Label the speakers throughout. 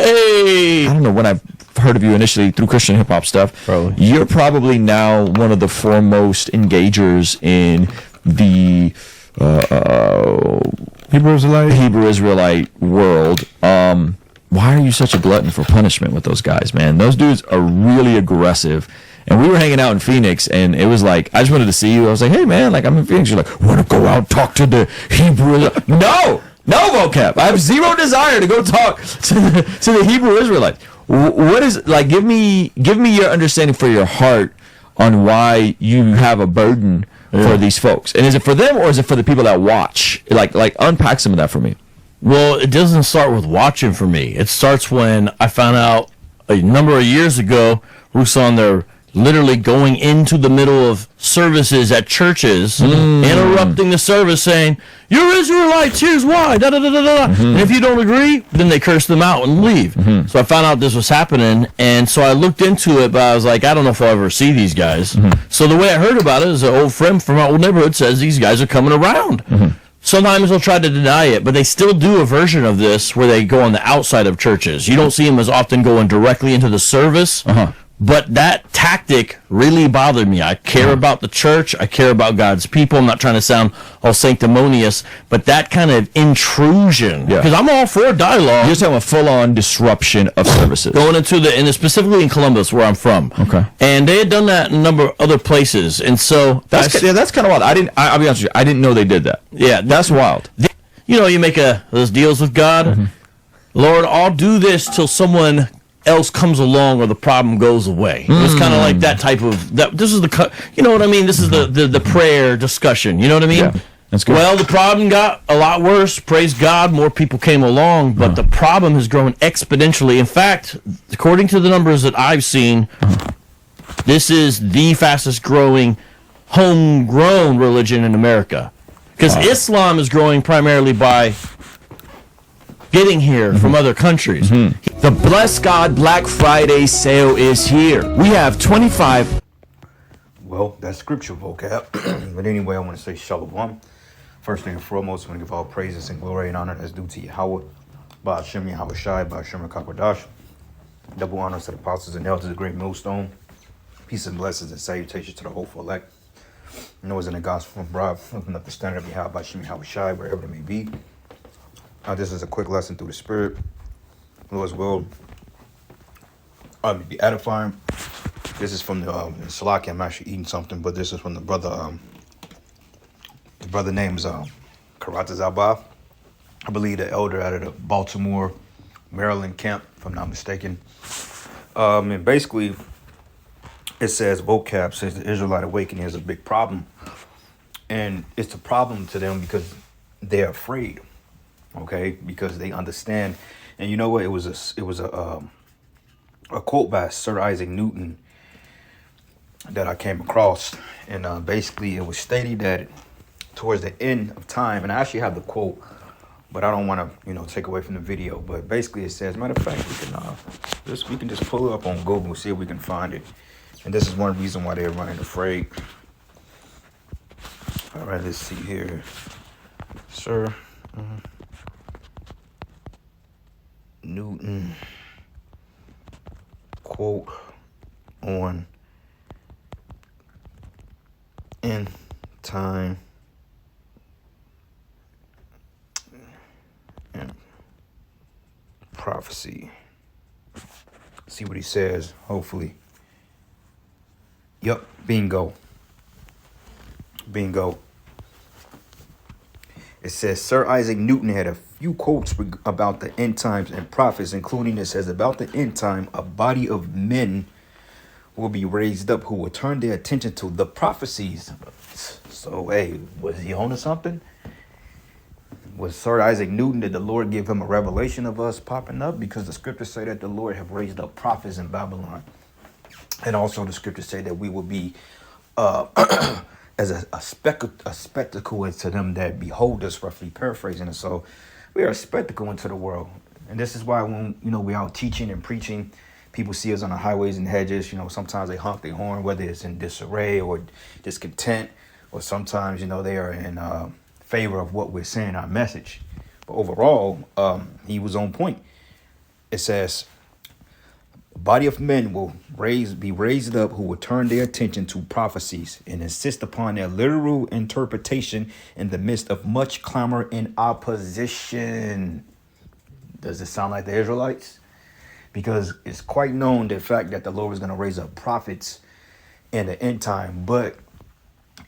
Speaker 1: Hey,
Speaker 2: I don't know when I heard of you initially through Christian hip hop stuff.
Speaker 1: Probably.
Speaker 2: You're probably now one of the foremost engagers in the Hebrew Israelite world. Why are you such a glutton for punishment with those guys, man? Those dudes are really aggressive. And we were hanging out in Phoenix, and it was like, I just wanted to see you. I was like, hey, man, like, I'm in Phoenix. You're like, want to go out and talk to the Hebrew? No, vocab. I have zero desire to go talk to the Hebrew Israelites. What is, like, give me your understanding for your heart on why you have a burden for these folks. And is it for them, or is it for the people that watch? Like unpack some of that for me.
Speaker 1: well, it doesn't start with watching for me. It starts when I found out a number of years ago, Ruslan, they're literally going into the middle of services at churches, interrupting the service, saying, "You're Israelites, here's why, da da da da da." And if you don't agree, then they curse them out and leave. So I found out this was happening, and so I looked into it, but I was like, I don't know if I'll ever see these guys. So the way I heard about it is an old friend from our old neighborhood says these guys are coming around. Sometimes they'll try to deny it, but they still do a version of this where they go on the outside of churches. You don't see them as often going directly into the service. But that tactic really bothered me. I care about the church. I care about God's people. I'm not trying to sound all sanctimonious, but that kind of intrusion, because I'm all for dialogue.
Speaker 2: You're talking about full-on disruption of services.
Speaker 1: Going into and specifically in Columbus, where I'm from.
Speaker 2: Okay.
Speaker 1: And they had done that in a number of other places. And so
Speaker 2: That's kind of wild. I'll be honest with you. I didn't know they did that.
Speaker 1: Yeah,
Speaker 2: That's wild.
Speaker 1: you know, you make those deals with God. Lord, I'll do this till someone else comes along or the problem goes away. It's kind of like that type of that. This is you know what I mean? This is the prayer discussion. You know what I mean?
Speaker 2: Yeah, that's good.
Speaker 1: Well, the problem got a lot worse. Praise God, more people came along, but the problem has grown exponentially. In fact, according to the numbers that I've seen, this is the fastest growing homegrown religion in America. Because Islam is growing primarily by getting here from other countries.
Speaker 2: The Bless God Black Friday sale is here. We have 25.
Speaker 3: Well, that's scripture vocab. But anyway, I want to say shalom. First thing and foremost, I want to give all praises and glory and honor that's due to Yahweh, Ba'ashem Yahweh Shai, Ba'ashem Rakakwadash. Double honors to the apostles and elders of the great millstone. Peace and blessings and salutations to the hopeful elect. Noah's in the gospel from Rob, lifting up the standard of Yahweh, Ba'ashem Yahweh Shai, wherever it may be. This is a quick lesson through the Spirit. Lord's will. Be edifying. This is from the Salaki. I'm actually eating something, but this is from the brother. The brother name's Karata Zabah. I believe the elder out of the Baltimore, Maryland camp, if I'm not mistaken. And basically, it says vocab says the Israelite awakening is a big problem, and it's a problem to them because they're afraid. Okay, because they understand, and you know what? It was a quote by Sir Isaac Newton that I came across, and basically it was stated that towards the end of time, and I actually have the quote, but I don't want to take away from the video. But basically it says, matter of fact, we can just pull it up on Google and see if we can find it, and this is one reason why they're running afraid. All right, let's see here, sir. Newton quote on end time and prophecy. See what he says, hopefully. Yup, bingo. It says Sir Isaac Newton had a few quotes about the end times and prophets, including it says about the end time, a body of men will be raised up who will turn their attention to the prophecies. So, hey, was he on to something? Was Sir Isaac Newton, did the Lord give him a revelation of us popping up? Because the scriptures say that the Lord have raised up prophets in Babylon. And also the scriptures say that we will be as a spectacle is to them that behold us, roughly paraphrasing it. So we are a spectacle into the world. And this is why when, we're out teaching and preaching, people see us on the highways and hedges, sometimes they honk their horn, whether it's in disarray or discontent, or sometimes, they are in favor of what we're saying, our message. But overall, he was on point. It says, a body of men will be raised up who will turn their attention to prophecies and insist upon their literal interpretation in the midst of much clamor and opposition. Does it sound like the Israelites? Because it's quite known the fact that the Lord is going to raise up prophets in the end time. But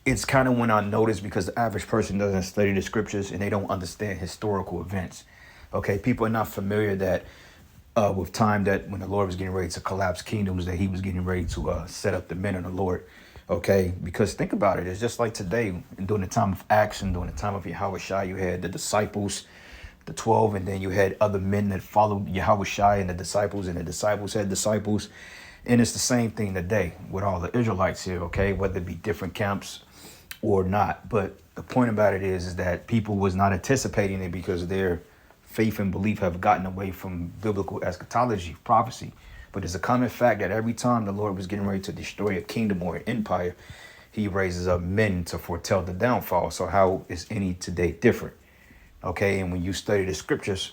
Speaker 3: it's kind of when I notice, because the average person doesn't study the scriptures and they don't understand historical events. Okay, people are not familiar that with time, that when the Lord was getting ready to collapse kingdoms, that he was getting ready to set up the men of the Lord. Okay, because think about it, it's just like today, and during the time of Acts and during the time of Yahushua, you had the disciples, the 12, and then you had other men that followed Yahushua and the disciples had disciples. And it's the same thing today with all the Israelites here, okay, whether it be different camps or not. But the point about it is that people was not anticipating it because their faith and belief have gotten away from biblical eschatology, prophecy. But it's a common fact that every time the Lord was getting ready to destroy a kingdom or an empire, he raises up men to foretell the downfall. So how is any today different? Okay, and when you study the scriptures,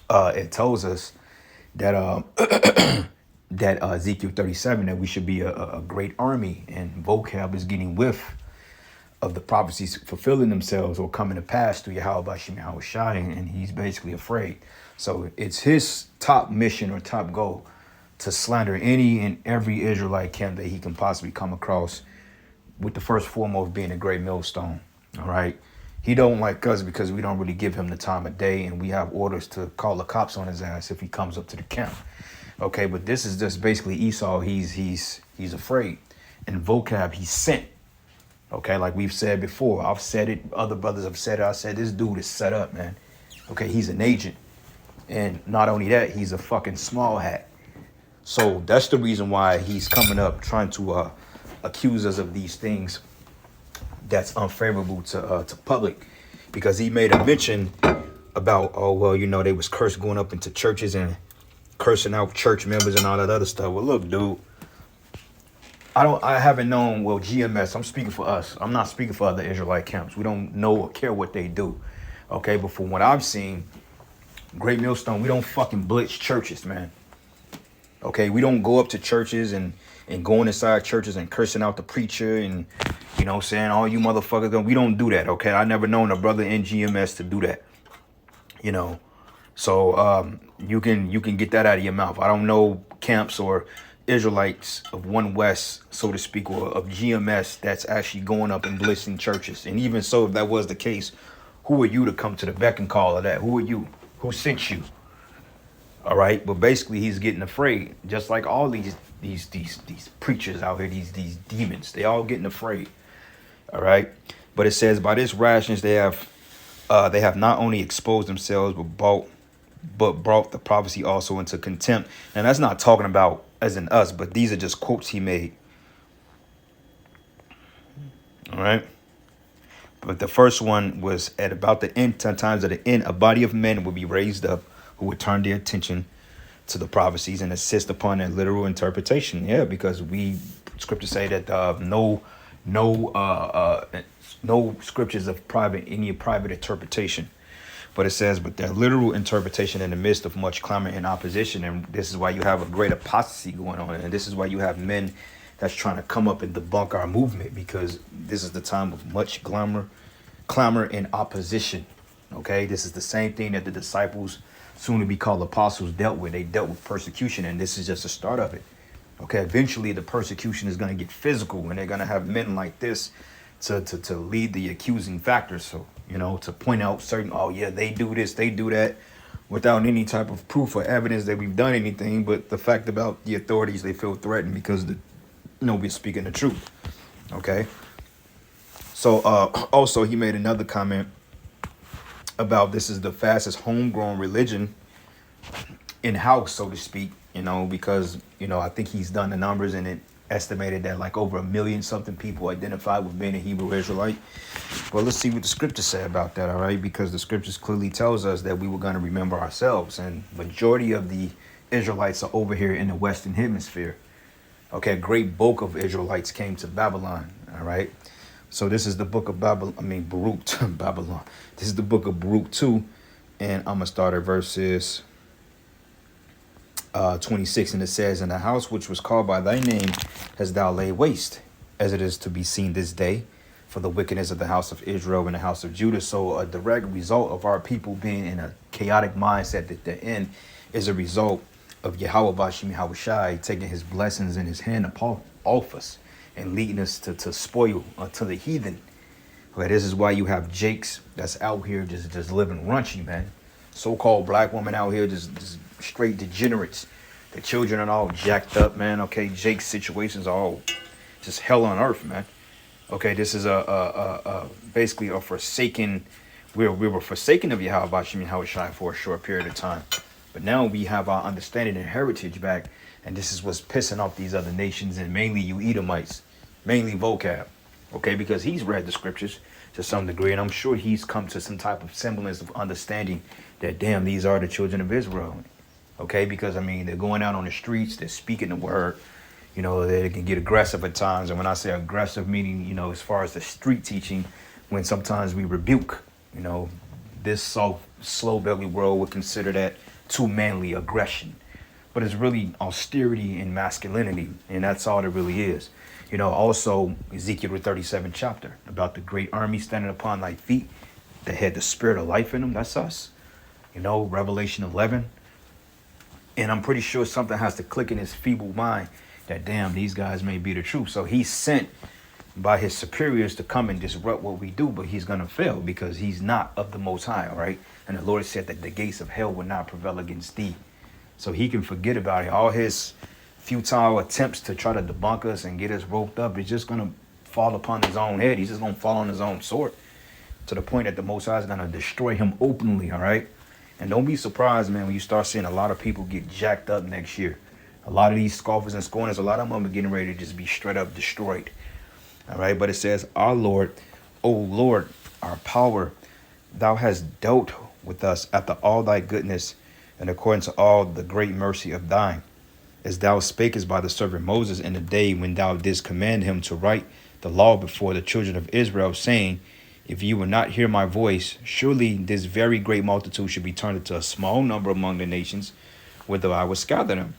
Speaker 3: it tells us that that Ezekiel 37, that we should be a great army, and vocab is getting whiff of the prophecies fulfilling themselves or coming to pass through Yahweh Bashim Yahushai, and he's basically afraid. So it's his top mission or top goal to slander any and every Israelite camp that he can possibly come across, with the first foremost being a great millstone. All right. He don't like us because we don't really give him the time of day, and we have orders to call the cops on his ass if he comes up to the camp. Okay, but this is just basically Esau. He's afraid. And vocab, he's sent. Okay, like we've said before, I've said it, other brothers have said it. I said this dude is set up, man. Okay, he's an agent. And not only that, he's a fucking small hat. So that's the reason why he's coming up trying to accuse us of these things that's unfavorable to public, because he made a mention about, oh, well, you know, they was cursed going up into churches and cursing out church members and all that other stuff. Well, look, dude, I haven't known, well, GMS, I'm speaking for us. I'm not speaking for other Israelite camps. We don't know or care what they do. Okay, but from what I've seen, Great Millstone, we don't fucking blitz churches, man. Okay, we don't go up to churches and going inside churches and cursing out the preacher and, you know, saying, all you motherfuckers, we don't do that, okay? I never known a brother in GMS to do that, you know. So you can get that out of your mouth. I don't know camps or Israelites of One West, so to speak, or of GMS that's actually going up and blitzing churches. And even so, if that was the case, who are you to come to the beck and call of that? Who are you? Who sent you? All right, but basically he's getting afraid, just like all these preachers out here, these demons. They all getting afraid. All right, but it says by this rashness they have not only exposed themselves but brought the prophecy also into contempt. And that's not talking about as in us, but these are just quotes he made. All right. But the first one was at about the end times of the end, a body of men will be raised up who would turn their attention to the prophecies and insist upon their literal interpretation. Yeah, because scriptures say that no scriptures of any private interpretation. But it says, but their literal interpretation in the midst of much clamor and opposition. And this is why you have a great apostasy going on. And this is why you have men that's trying to come up and debunk our movement, because this is the time of much clamor and opposition. Okay, this is the same thing that the disciples, soon to be called apostles, dealt with. They dealt with persecution, and this is just the start of it. Okay, eventually the persecution is going to get physical, and they're going to have men like this to lead the accusing factors. So, you know, to point out certain, oh yeah, they do this, they do that, without any type of proof or evidence that we've done anything. But the fact about the authorities, they feel threatened because we're speaking the truth. Okay. So also he made another comment about this is the fastest homegrown religion in house, so to speak, you know, because, you know, I think he's done the numbers and it estimated that like over 1 million something people identify with being a Hebrew Israelite. Well, let's see what the scriptures say about that. All right. Because the scriptures clearly tells us that we were going to remember ourselves, and majority of the Israelites are over here in the Western Hemisphere. Okay, a great bulk of Israelites came to Babylon. All right. So this is the book of Baruch, Babylon. This is the book of Baruch 2. And I'm going to start at verses 26, and it says, "And the house which was called by thy name hast thou laid waste, as it is to be seen this day, for the wickedness of the house of Israel and the house of Judah." So a direct result of our people being in a chaotic mindset at the end is a result of Yahweh Bashim Yahushai taking his blessings in his hand off us and leading us to spoil to the heathen. Okay, this is why you have Jakes that's out here just living raunchy, man. So-called black woman out here just straight degenerates. The children are all jacked up, man. Okay, Jake's situations are all just hell on earth, man. Okay, this is basically a forsaken. We were forsaken of Yahweh Bashim Yahushai for a short period of time, but now we have our understanding and heritage back, and this is what's pissing off these other nations, and mainly you Edomites, mainly vocab. Okay, because he's read the scriptures to some degree, and I'm sure he's come to some type of semblance of understanding that, damn, these are the children of Israel. Okay, because, I mean, they're going out on the streets, they're speaking the word, you know, they can get aggressive at times. And when I say aggressive, meaning, you know, as far as the street teaching, when sometimes we rebuke, you know, this soft, slow-belly world would consider that too manly aggression. But it's really austerity and masculinity, and that's all it really is. You know, also Ezekiel 37 chapter about the great army standing upon thy feet that had the spirit of life in them. That's us. You know, Revelation 11. And I'm pretty sure something has to click in his feeble mind that, damn, these guys may be the truth. So he's sent by his superiors to come and disrupt what we do, but he's going to fail because he's not of the Most High, all right? And the Lord said that the gates of hell will not prevail against thee. So he can forget about it. All his futile attempts to try to debunk us and get us roped up is just going to fall upon his own head. He's just going to fall on his own sword to the point that the Most High is going to destroy him openly, all right? And don't be surprised, man, when you start seeing a lot of people get jacked up next year. A lot of these scoffers and scorners, a lot of them are getting ready to just be straight up destroyed, all right? But it says, "Our Lord, O Lord, our power, thou hast dealt with us after all thy goodness and according to all the great mercy of thine, as thou spakest by the servant Moses in the day when thou didst command him to write the law before the children of Israel, saying, if you will not hear my voice, surely this very great multitude should be turned into a small number among the nations, whither I would scatter them."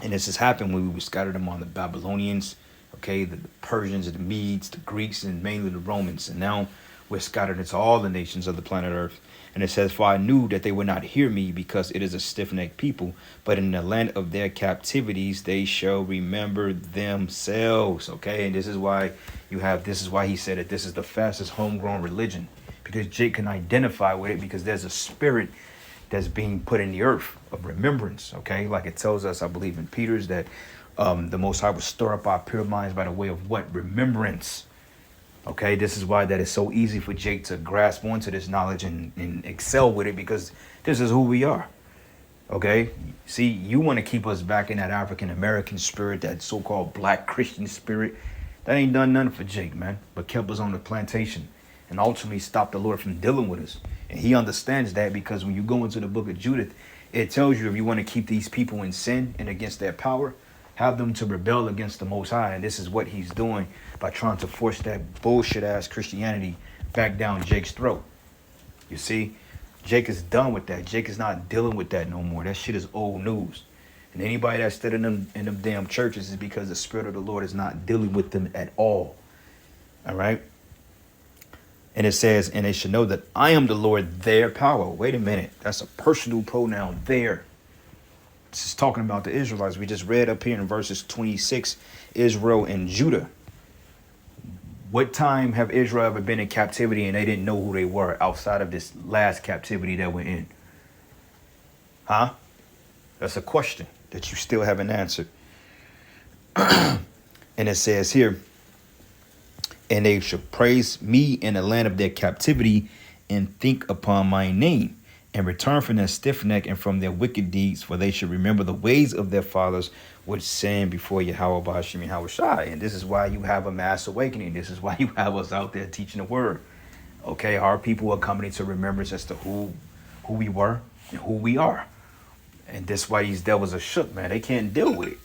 Speaker 3: And this has happened when we would scatter them on the Babylonians, okay, the Persians, the Medes, the Greeks, and mainly the Romans. And now we're scattered into all the nations of the planet Earth. And it says, "For I knew that they would not hear me, because it is a stiff-necked people. But in the land of their captivities, they shall remember themselves." Okay, and this is why he said that this is the fastest homegrown religion, because Jake can identify with it, because there's a spirit that's being put in the earth of remembrance. Okay, like it tells us, I believe in Peter's, that the Most High will stir up our pure minds by the way of what? Remembrance. Okay, this is why that is so easy for Jake to grasp onto this knowledge and excel with it, because this is who we are. Okay, see, you want to keep us back in that African American spirit, that so-called black Christian spirit. That ain't done nothing for Jake, man, but kept us on the plantation and ultimately stopped the Lord from dealing with us. And he understands that, because when you go into the book of Judith, it tells you if you want to keep these people in sin and against their power, have them to rebel against the Most High. And this is what he's doing by trying to force that bullshit ass Christianity back down Jake's throat. You see, Jake is done with that. Jake is not dealing with that no more. That shit is old news. And anybody that's still in them damn churches is because the Spirit of the Lord is not dealing with them at all. All right. And it says, "And they should know that I am the Lord, their power." Wait a minute. That's a personal pronoun, there. This is talking about the Israelites. We just read up here in verses 26, Israel and Judah. What time have Israel ever been in captivity and they didn't know who they were outside of this last captivity that we're in? Huh? That's a question that you still haven't answered. And it says here, "And they shall praise me in the land of their captivity, and think upon my name, and return from their stiff neck and from their wicked deeds, for they should remember the ways of their fathers, which sin before Yahweh Bashim Yahushai." And this is why you have a mass awakening. This is why you have us out there teaching the word. Okay, our people are coming into remembrance as to who we were and who we are. And that's why these devils are shook, man. They can't deal with it.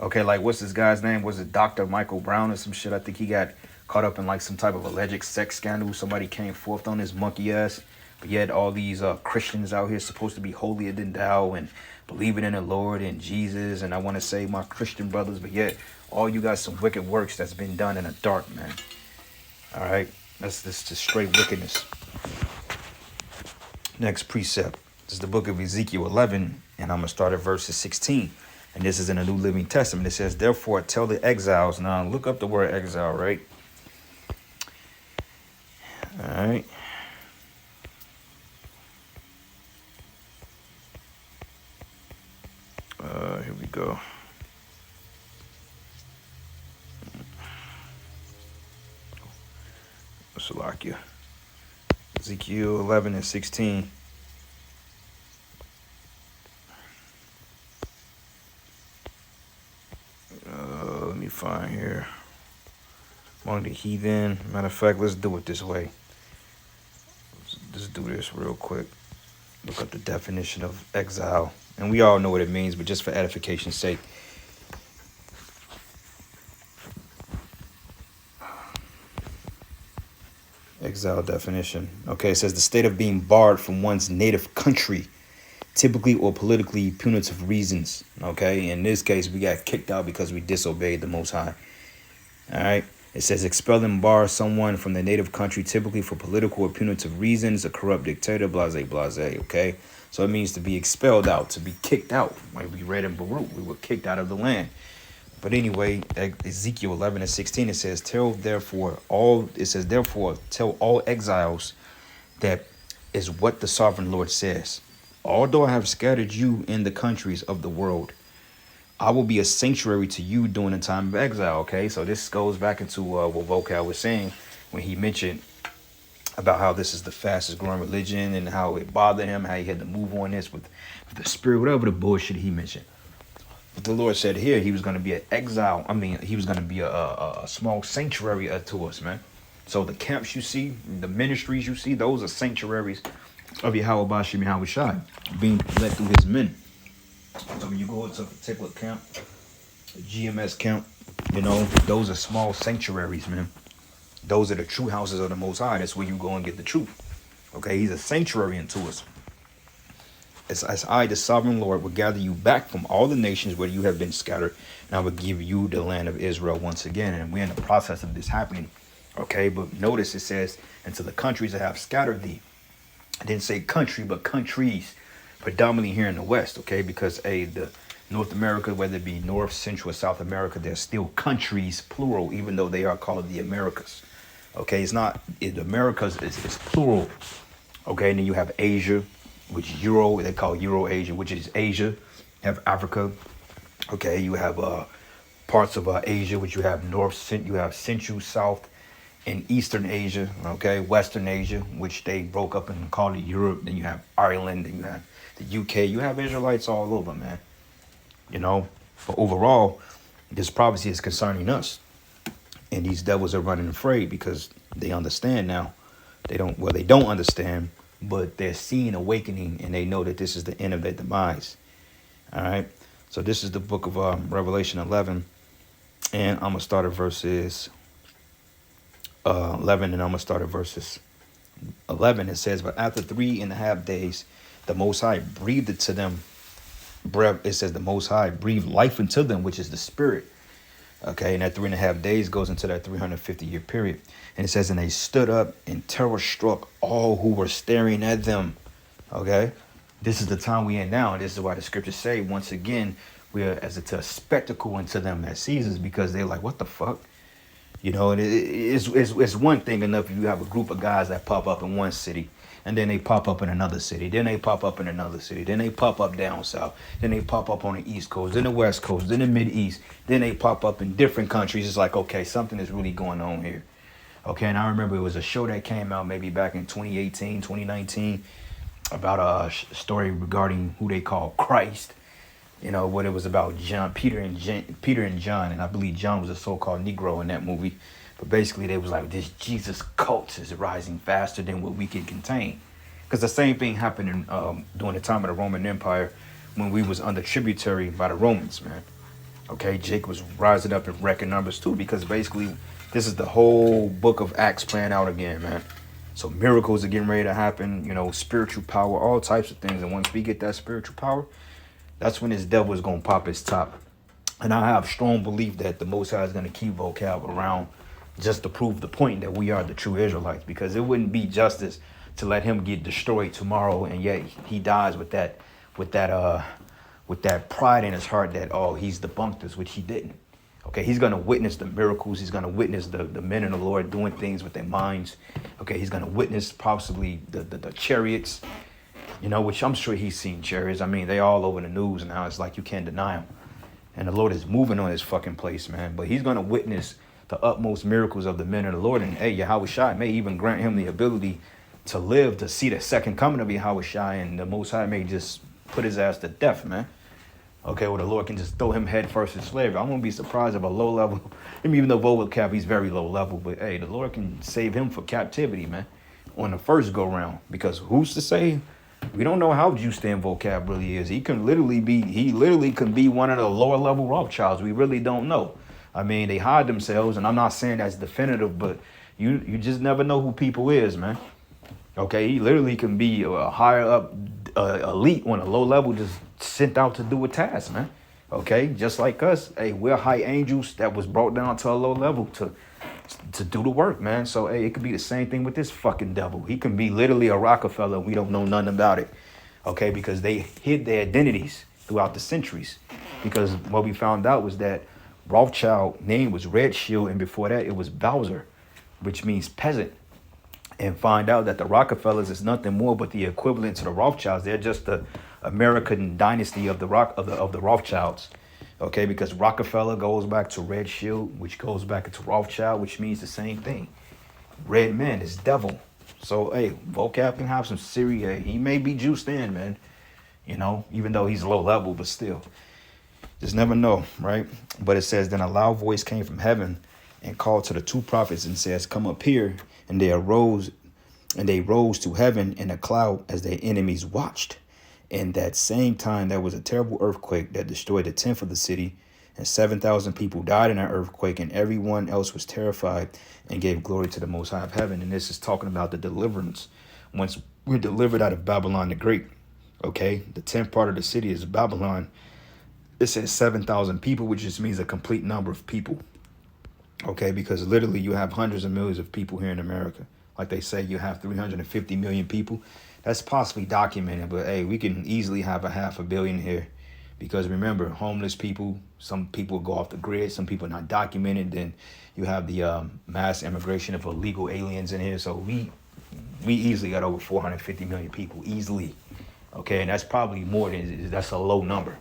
Speaker 3: Okay, like what's this guy's name? Was it Dr. Michael Brown or some shit? I think he got caught up in like some type of alleged sex scandal. Somebody came forth on his monkey ass But yet all these Christians out here supposed to be holier than thou and believing in the Lord and Jesus. And I want to say my Christian brothers, but yet all you got some wicked works that's been done in the dark, man. All right. That's just straight wickedness. Next precept. This is the book of Ezekiel 11. And I'm going to start at verses 16. And this is in the New Living Testament. It says, therefore, tell the exiles. Now, look up the word exile, right? All right. Here we go. Salakia. Ezekiel 11 and 16. Let me find here. Among the heathen. Matter of fact, let's do it this way. Let's do this real quick. Look up the definition of exile. And we all know what it means, but just for edification's sake. Exile definition. Okay, it says the state of being barred from one's native country, typically or politically punitive reasons. Okay, in this case, we got kicked out because we disobeyed the Most High. All right. It says expel and bar someone from their native country, typically for political or punitive reasons, a corrupt dictator, blase, blase. Okay, so it means to be expelled out, to be kicked out. Like we read in Baruch, we were kicked out of the land. But anyway, Ezekiel 11 and 16, it says, therefore, tell all exiles that is what the sovereign Lord says. Although I have scattered you in the countries of the world, I will be a sanctuary to you during the time of exile. Okay, so this goes back into what Vocal was saying when he mentioned about how this is the fastest growing religion and how it bothered him, how he had to move on this with the spirit, whatever the bullshit he mentioned. But the Lord said here he was going to be an exile. I mean, he was going to be a small sanctuary to us, man. So the camps you see, the ministries you see, those are sanctuaries of Yahweh Bashim Yahweh Shai being led through his men. So when you go into a particular camp, a GMS camp, you know, those are small sanctuaries, man. Those are the true houses of the Most High. That's where you go and get the truth. Okay, he's a sanctuary unto us. As I, the sovereign Lord, will gather you back from all the nations where you have been scattered, and I will give you the land of Israel once again. And we're in the process of this happening. Okay, but notice it says, into the countries that have scattered thee. I didn't say country, but countries, predominantly here in the West, okay? Because the North America, whether it be North, Central, or South America, they're still countries, plural, even though they are called the Americas. Okay, the Americas is plural. Okay, and then you have Asia, which they call Euro-Asia, which is Asia. You have Africa. Okay, you have parts of Asia, which you have you have Central, South, and Eastern Asia. Okay, Western Asia, which they broke up and called it Europe. Then you have Ireland, and you have the UK. You have Israelites all over, man. You know, but overall, this prophecy is concerning us. And these devils are running afraid because they understand now. They don't understand, but they're seeing awakening and they know that this is the end of their demise. All right. So this is the book of Revelation 11. And I'm going to start at verses 11 and I'm going to start at verses 11. It says, but after 3.5 days, the Most High breathed it to them. It says the Most High breathed life into them, which is the spirit. Okay, and that 3.5 days goes into that 350-year period. And it says, and they stood up and terror struck all who were staring at them. Okay, this is the time we in now. And this is why the scriptures say, once again, we are as a spectacle unto them that sees us, because they're like, what the fuck? You know, and it's one thing enough if you have a group of guys that pop up in one city, and then they pop up in another city, then they pop up in another city, then they pop up down south, then they pop up on the East Coast, then the West Coast, then the Mid-East, then they pop up in different countries. It's like, okay, something is really going on here. Okay, and I remember it was a show that came out maybe back in 2018, 2019, about a story regarding who they call Christ. You know, what it was about Peter and John, and I believe John was a so-called Negro in that movie. But basically, they was like, this Jesus cult is rising faster than what we can contain. Because the same thing happened during the time of the Roman Empire when we was under tributary by the Romans, man. Okay, Jake was rising up in record numbers too, because basically this is the whole book of Acts playing out again, man. So miracles are getting ready to happen, you know, spiritual power, all types of things. And once we get that spiritual power, that's when this devil is going to pop his top. And I have strong belief that the Most High is going to keep vocab around just to prove the point that we are the true Israelites, because it wouldn't be justice to let him get destroyed tomorrow, and yet he dies with that pride in his heart that, oh, he's debunked us, which he didn't. Okay, he's going to witness the miracles. He's going to witness the men of the Lord doing things with their minds. Okay, he's going to witness possibly the chariots, you know, which I'm sure he's seen chariots. I mean, they all over the news now. It's like you can't deny them. And the Lord is moving on his fucking place, man. But he's going to witness the utmost miracles of the men of the Lord. And hey, Yahweh Shai may even grant him the ability to live to see the second coming of Yahweh Shai. And the Most High may just put his ass to death, man. Okay, well, the Lord can just throw him head first in slavery. I won't be surprised if a low level, I mean, even though vocab, he's very low level, but hey, the Lord can save him for captivity, man, on the first go round. Because who's to say? We don't know how juiced in vocab really is. He literally can be one of the lower level Rothschilds. We really don't know. I mean, they hide themselves, and I'm not saying that's definitive, but you just never know who people is, man. Okay, he literally can be a higher up elite on a low level, just sent out to do a task, man. Okay, just like us. Hey, we're high angels that was brought down to a low level to do the work, man. So hey, it could be the same thing with this fucking devil. He can be literally a Rockefeller. We don't know nothing about it. Okay, because they hid their identities throughout the centuries. Because what we found out was that Rothschild name was Red Shield, and before that it was Bowser, which means peasant. And find out that the Rockefellers is nothing more but the equivalent to the Rothschilds. They're just the American dynasty of the Rothschilds. Okay, because Rockefeller goes back to Red Shield, which goes back into Rothschild, which means the same thing. Red man is devil. So hey, vocab can have some serious. He may be juiced in, man. You know, even though he's low level, but still, just never know, right? But it says, then a loud voice came from heaven and called to the two prophets and says, come up here. And they rose to heaven in a cloud as their enemies watched. And that same time, there was a terrible earthquake that destroyed a tenth of the city, and 7,000 people died in that earthquake, and everyone else was terrified and gave glory to the Most High of heaven. And this is talking about the deliverance. Once we're delivered out of Babylon the Great, okay, the 10th part of the city is Babylon. It says 7,000 people, which just means a complete number of people. Okay, because literally you have hundreds of millions of people here in America. Like they say, you have 350 million people. That's possibly documented, but hey, we can easily have a 500 million here. Because remember, homeless people, some people go off the grid, some people are not documented. Then you have the mass immigration of illegal aliens in here. So we easily got over 450 million people, easily. Okay, and that's probably more than, that's a low number.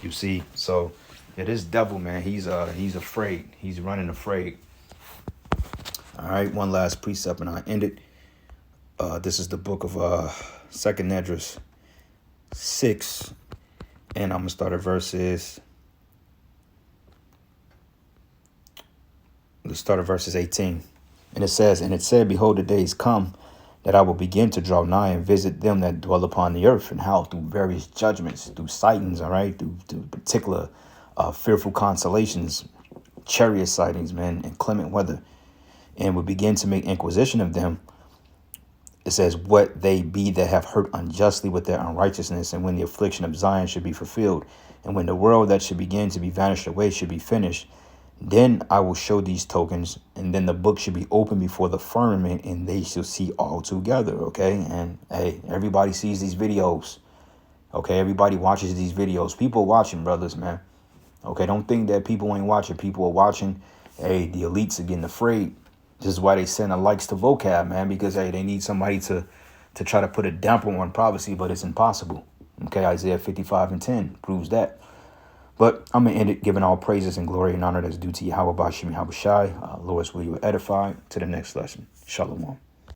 Speaker 3: You see, so yeah, this devil, man, he's afraid. He's running afraid. All right, one last precept and I end it. This is the book of 2nd Esdras 6, and I'm gonna start at verses. Let's start at verses 18, and it says, "And it said, Behold, the days come that I will begin to draw nigh and visit them that dwell upon the earth, and how through various judgments, through sightings, all right, through particular fearful consolations, chariot sightings, man, and clement weather, and will begin to make inquisition of them." It says, "What they be that have hurt unjustly with their unrighteousness, and when the affliction of Zion should be fulfilled, and when the world that should begin to be vanished away should be finished, then I will show these tokens, and then the book should be opened before the firmament, and they shall see all together." Okay, and hey, everybody sees these videos. Okay, everybody watches these videos. People are watching, brothers, man. Okay, don't think that people ain't watching. People are watching. Hey, the elites are getting afraid. This is why they send the likes to vocab, man, because hey, they need somebody to try to put a damper on prophecy, but it's impossible. Okay, Isaiah 55:10 proves that. But I'm going to end it giving all praises and glory and honor that's due to Yahweh Bashim Yahweh Shai. Lord, will you edify to the next lesson. Shalom.